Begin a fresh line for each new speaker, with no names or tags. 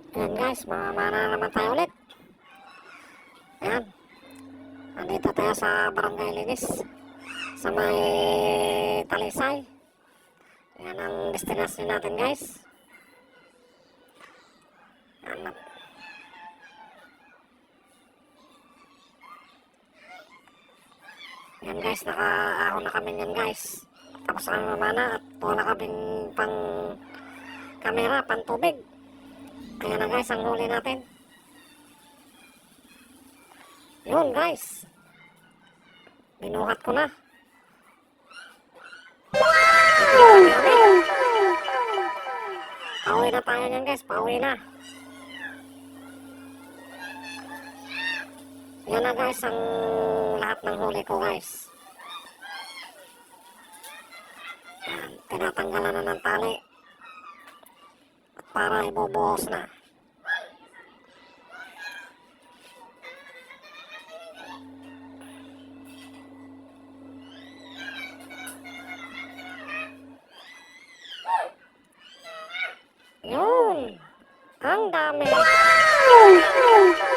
Ayan guys, mamamana naman tayo ulit. Ayan, nandito tayo sa Barangay Linis, sa may Talisay. Ayan ang destination natin guys. Ayan, ayan guys, nakaahon na kami yan guys. Tapos ang mamana at wala kaming pang kamera, pang tubig. Ayan na guys, ang huli natin. Yun guys, binuhat ko na. Pauwi na tayo niyan guys, pauwi na. Yan na guys ang lahat ng huli ko guys. Yan, tinatanggalan na ng tali. At para ibubuhos na. Yun! Ang dami! Wow!